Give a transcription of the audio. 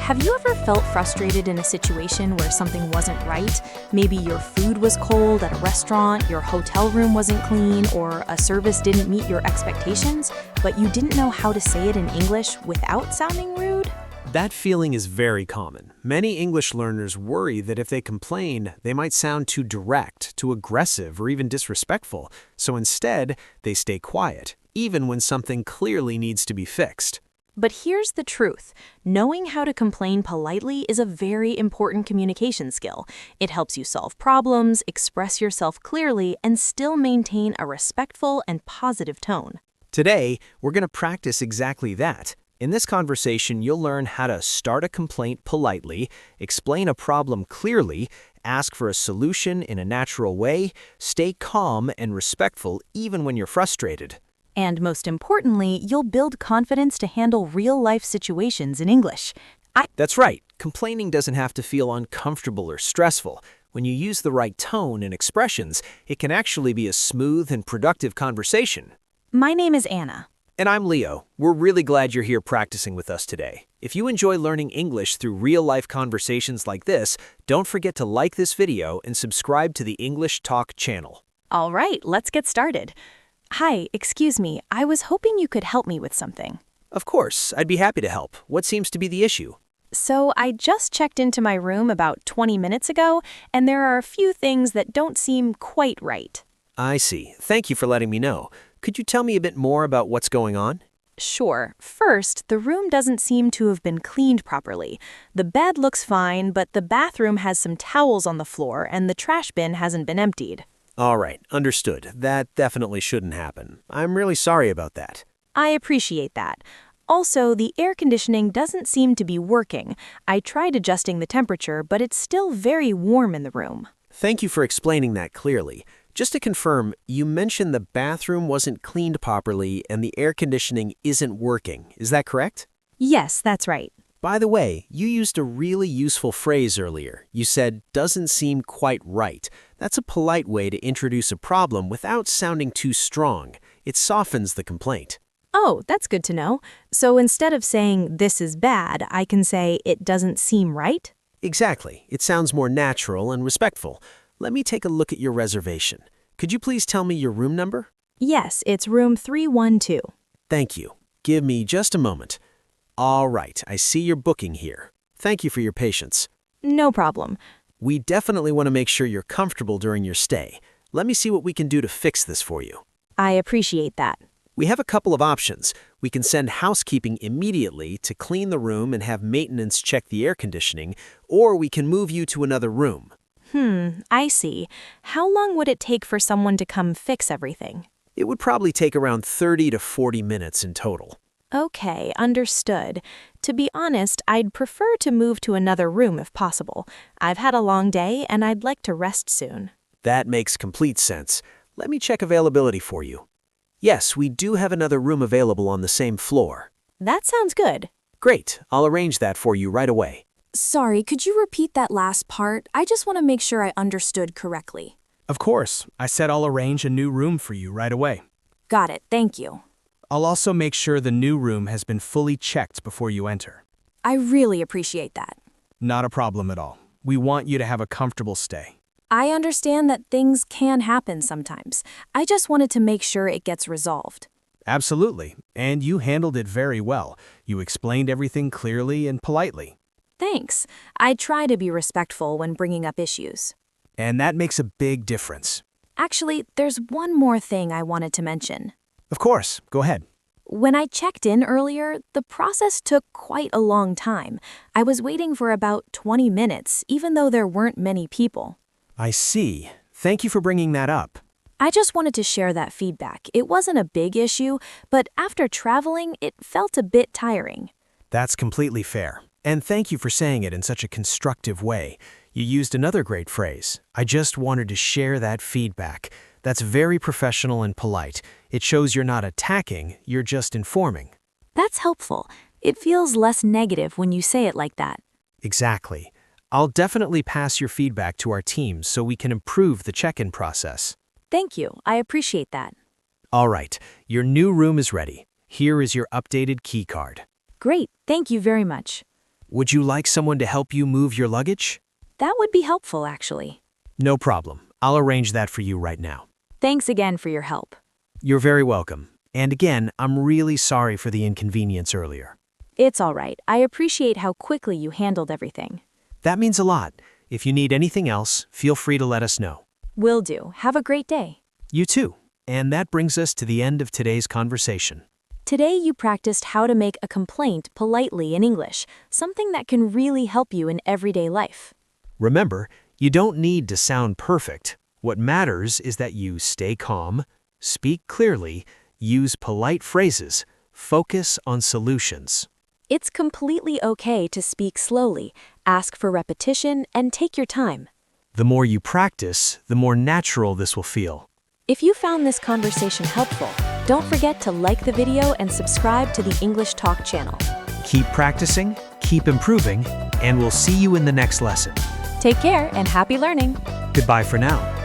Have you ever felt frustrated in a situation where something wasn't right? Maybe your food was cold at a restaurant, your hotel room wasn't clean, or a service didn't meet your expectations, but you didn't know how to say it in English without sounding rude? That feeling is very common. Many English learners worry that if they complain, they might sound too direct, too aggressive, or even disrespectful, so instead, they stay quiet, even when something clearly needs to be fixed. But here's the truth. Knowing how to complain politely is a very important communication skill. It helps you solve problems, express yourself clearly, and still maintain a respectful and positive tone. Today, we're going to practice exactly that. In this conversation, you'll learn how to start a complaint politely, explain a problem clearly, ask for a solution in a natural way, stay calm and respectful even when you're frustrated. And most importantly, you'll build confidence to handle real-life situations in English. That's right. Complaining doesn't have to feel uncomfortable or stressful. When you use the right tone and expressions, it can actually be a smooth and productive conversation. My name is Anna. And I'm Leo. We're really glad you're here practicing with us today. If you enjoy learning English through real-life conversations like this, don't forget to like this video and subscribe to the English Talk channel. All right, let's get started. Hi, excuse me, I was hoping you could help me with something. Of course, I'd be happy to help. What seems to be the issue? So I just checked into my room about 20 minutes ago, and there are a few things that don't seem quite right. I see. Thank you for letting me know. Could you tell me a bit more about what's going on? Sure. First, the room doesn't seem to have been cleaned properly. The bed looks fine, but the bathroom has some towels on the floor and the trash bin hasn't been emptied. All right, understood. That definitely shouldn't happen. I'm really sorry about that. I appreciate that. Also, the air conditioning doesn't seem to be working. I tried adjusting the temperature, but it's still very warm in the room. Thank you for explaining that clearly. Just to confirm, you mentioned the bathroom wasn't cleaned properly and the air conditioning isn't working. Is that correct? Yes, that's right. By the way, you used a really useful phrase earlier. You said, doesn't seem quite right. That's a polite way to introduce a problem without sounding too strong. It softens the complaint. Oh, that's good to know. So instead of saying, this is bad, I can say, it doesn't seem right? Exactly. It sounds more natural and respectful. Let me take a look at your reservation. Could you please tell me your room number? Yes, it's room 312. Thank you. Give me just a moment. All right, I see your booking here. Thank you for your patience. No problem. We definitely want to make sure you're comfortable during your stay. Let me see what we can do to fix this for you. I appreciate that. We have a couple of options. We can send housekeeping immediately to clean the room and have maintenance check the air conditioning, or we can move you to another room. I see. How long would it take for someone to come fix everything? It would probably take around 30 to 40 minutes in total. Okay, understood. To be honest, I'd prefer to move to another room if possible. I've had a long day and I'd like to rest soon. That makes complete sense. Let me check availability for you. Yes, we do have another room available on the same floor. That sounds good. Great, I'll arrange that for you right away. Sorry, could you repeat that last part? I just want to make sure I understood correctly. Of course. I said I'll arrange a new room for you right away. Got it, thank you. I'll also make sure the new room has been fully checked before you enter. I really appreciate that. Not a problem at all. We want you to have a comfortable stay. I understand that things can happen sometimes. I just wanted to make sure it gets resolved. Absolutely. And you handled it very well. You explained everything clearly and politely. Thanks. I try to be respectful when bringing up issues. And that makes a big difference. Actually, there's one more thing I wanted to mention. Of course. Go ahead. When I checked in earlier, the process took quite a long time. I was waiting for about 20 minutes, even though there weren't many people. I see. Thank you for bringing that up. I just wanted to share that feedback. It wasn't a big issue, but after traveling, it felt a bit tiring. That's completely fair. And thank you for saying it in such a constructive way. You used another great phrase. I just wanted to share that feedback. That's very professional and polite. It shows you're not attacking, you're just informing. That's helpful. It feels less negative when you say it like that. Exactly. I'll definitely pass your feedback to our team so we can improve the check-in process. Thank you. I appreciate that. All right, your new room is ready. Here is your updated key card. Great. Thank you very much. Would you like someone to help you move your luggage? That would be helpful, actually. No problem. I'll arrange that for you right now. Thanks again for your help. You're very welcome. And again, I'm really sorry for the inconvenience earlier. It's all right. I appreciate how quickly you handled everything. That means a lot. If you need anything else, feel free to let us know. Will do. Have a great day. You too. And that brings us to the end of today's conversation. Today you practiced how to make a complaint politely in English, something that can really help you in everyday life. Remember, you don't need to sound perfect. What matters is that you stay calm, speak clearly, use polite phrases, focus on solutions. It's completely okay to speak slowly, ask for repetition, and take your time. The more you practice, the more natural this will feel. If you found this conversation helpful, don't forget to like the video and subscribe to the English Talk channel. Keep practicing, keep improving, and we'll see you in the next lesson. Take care and happy learning! Goodbye for now.